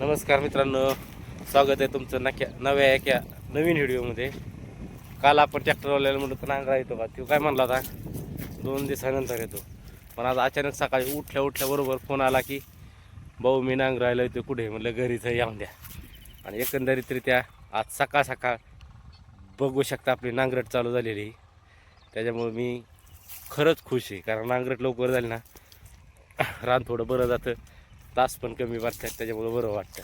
नमस्कार मित्रांनो, स्वागत आहे तुमचं नव्या एका नवीन व्हिडिओमध्ये. काल आपण ट्रॅक्टरवाल्याला म्हणलं तर नांगरा येतो का, तो काय म्हणला होता 2 दिवसानंतर येतो. पण आज अचानक सकाळी उठल्याबरोबर फोन आला की भाऊ मी नांगरायला येतो. कुठे म्हणलं घरीच येऊन द्या. आणि एकंदरीतरित्या आज सकाळ बघू शकता आपली नांगरट चालू झालेली. त्याच्यामुळे मी खरंच खुश आहे, कारण नांगरट लवकर झाली ना रान थोडं बरं जातं, तास पण कमी वाटतात, त्याच्यामुळे बरं वाटतं.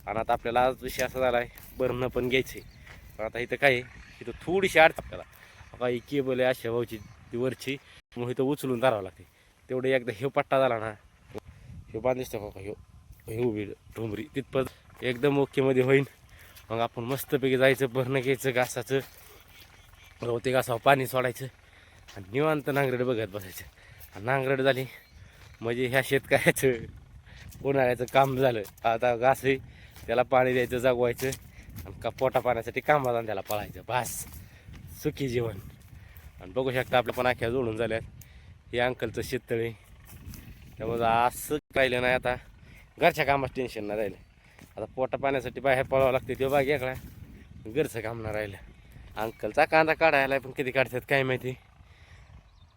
आणि आता आपल्याला आज विषय असा झाला आहे भरणं पण घ्यायचे. पण आता इथं काय इथं थोडीशी अडचण आपल्याला काही केबल आहे अशा भाऊची ती वरची, मग इथं उचलून धरावं लागते. तेवढं एकदा हे पट्टा झाला ना, हे बांधिस्त का हे उभी ठोंबरी तिथपर्यंत एकदम ओकेमध्ये होईल. मग आपण मस्तपैकी जायचं, भरणं घ्यायचं, घासाचं गवते घासावं, पाणी सोडायचं आणि निवांत नांगरड बघत बसायचं. आणि नांगरड झाली म्हणजे ह्या शेतकऱ्याचं उन्हाळ्याचं काम झालं. आता घास आहे, त्याला पाणी द्यायचं, जागवायचं आणि का पोटा पाण्यासाठी कामाला त्याला पळायचं, बास सुखी जीवन. आणि बघू शकता आपल्या पण आख्या जोडून झाल्यात. हे अंकलचं शेततळे, त्यामुळे असं राहिलं नाही. आता घरच्या कामात टेन्शन नाही राहिलं. आता पोटा पाण्यासाठी बाहेर पळावं लागते, तो बाग एकला घरचं काम नाही राहिलं. अंकलचा कांदा काढायला पण कधी काढतात काय माहिती.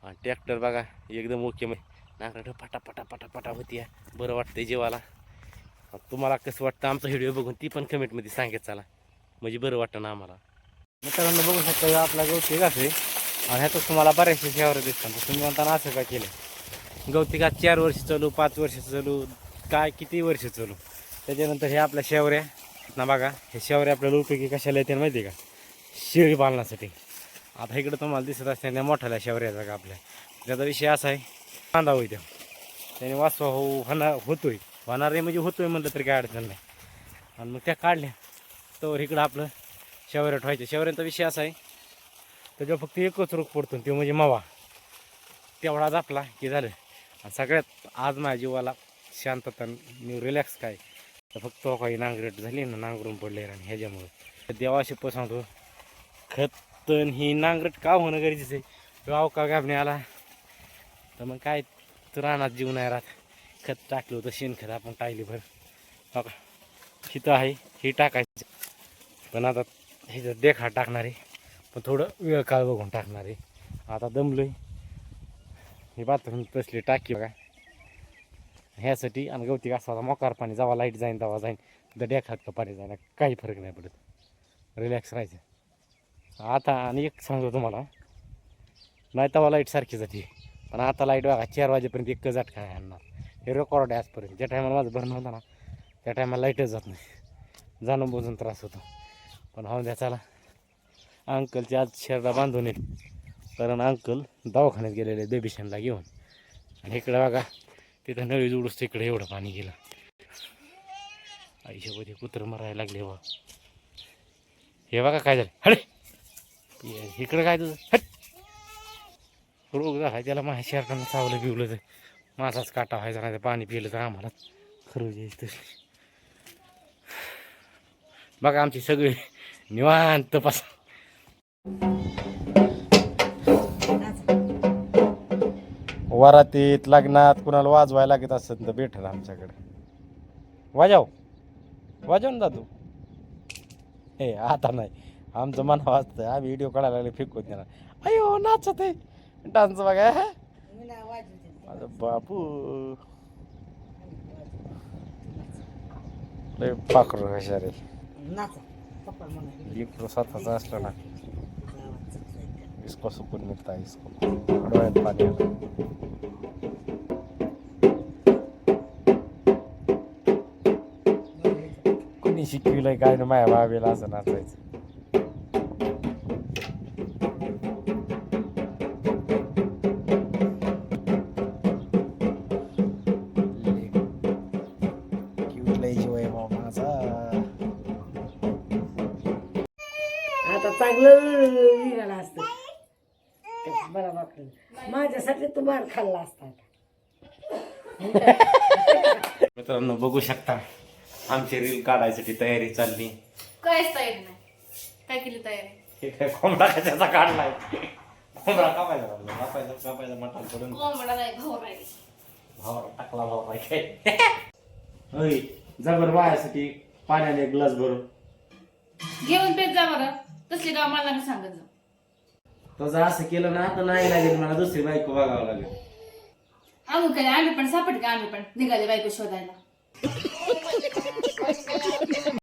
आणि ट्रॅक्टर बघा एकदम ओके, नांगरट पटा होती, बरं वाटतंय जीवाला. तुम्हाला कसं वाटतं आमचा व्हिडिओ बघून ती पण कमेंटमध्ये सांगत चला, म्हणजे बरं वाटतं ना आम्हाला. मित्रांनो बघू शकता आपला गवती घास आहे आणि ह्यातच तुम्हाला बऱ्याचशा शेवाऱ्या दिसतात. तुम्ही म्हणताना असं काय केलं, गवती घास 4 वर्ष चालू, 5 वर्ष चालू, काय किती वर्ष चालू. त्याच्यानंतर हे आपल्या शेवऱ्या ना बघा, हे शेवऱ्या आपल्याला उपयोगी कशाला येते माहिती आहे का, शेळी पालनासाठी. आता इकडं तुम्हाला दिसत असताना मोठ्याला शेवऱ्याचा का आपल्या, त्याचा विषय असा आहे कांदा होईल त्याने वाचवा होणार आहे म्हणजे होतोय म्हणलं तरी काय अडचण नाही. आणि मग त्या काढल्या तर इकडं आपलं शेवऱ्या ठेवायचं. शेवऱ्यांचा विषय असा आहे त्याच्यावर फक्त एकच रोग पडतो, तो म्हणजे मावा. तेवढा जापला की झालं. आणि सगळ्यात आज माझ्या जीवाला शांतता, मी रिलॅक्स काय तर फक्त काही नांगरट झाली ना, नांगरून पडले. आणि ह्याच्यामुळं देवाशी सांगतो खत ही नांगरट का होणं गरजेचं आहे. गाव का गाभणे आला तर मग काय तर रानात जीव नाही राहत. खत टाकलं होतं शेणखत आपण टायली भर बघा हिथं आहे, हे टाकायचं. पण आता ह्याच्यात देखा टाकणार आहे, पण थोडं वेळ काळ बघून टाकणार आहे. आता दमलोय. हे बाथरूम तसली टाकी बघा ह्यासाठी. आणि गवती घासाला मोकार पाणी जेव्हा लाईट जाईन तेव्हा जाईन, देखात का पाणी जाईन काही फरक नाही पडत, रिलॅक्स राहायचं. आता आणि एक सांगतो तुम्हाला, नाही तेव्हा लाईट सारखी जाते, पण आता लाईट बघा 4 वाजेपर्यंत एक झटका आणणार. हे रेकॉर्ड आहे आजपर्यंत. ज्या टायमाला माझं भरणं होतं ना त्या टायमाला लाईटच जात नाही, जाणून बुजून त्रास होतो. पण हो द्या चला, अंकलची आज शेरडा बांधून येईल, कारण अंकल दवाखान्यात गेलेले बेबिशनला घेऊन. आणि इकडं बघा तिथं नळी जोडूस तिकडे एवढं पाणी गेलं. आयुष्यामध्ये कुत्रं मरायला लागले बा. हे बघा काय झालं, हडे इकडं काय तुझं हट रोग झाला त्याला. माझ्या शेरडानं चावलं बिवलं तर माझाच काटा व्हायचा, नाही पाणी पिलं तर आम्हाला खरं यायचं. बघा आमची सगळी निवांत पास. वरातीत लग्नात कुणाला वाजवायला लागत असेल तर भेटेल आमच्याकडे. वाजवून जातो. हे आता नाही, आमचं मन वाजतं. आम्ही व्हिडिओ काढायला लागले फेकून देणार. अयो नाचत आहे डान्स बघा. माझं बापू लय पाखरू कशा रे. लिफ्ट स्वतःच असलं ना इसको सुकून मिळता, इसको डोळ्यात पाणी आलं. कुणी शिकविलंय काय ना माझ्या भावेला असं नाचायचं. आता चांगलं निघालं असतं बरोबर. माझ्यासाठी तू मार खाल्ला असता. मित्रांनो बघू शकता आमची रील काढायसाठी तयारी चालली. काहीच तयारी नाही. काय केली तयारी? हे काय कोंबडा कशाचा काढलाय, कोंबडा कापायचा मटण करून कोंबडा नाही, भाऊ राहील. भाव टाकला भाव काय होय जा बरं माझ्यासाठी पाण्याने एक ग्लास भरून. घेऊन पेट जा बरं. तसली गाव मला नका सांगत जा. तसं असं केलं ना तर नाही लागेल मला दुसरी बायको बघावं लागेल. अजून काय आम्ही पण सापड का आम्ही पण निघाले बायको शोधायला.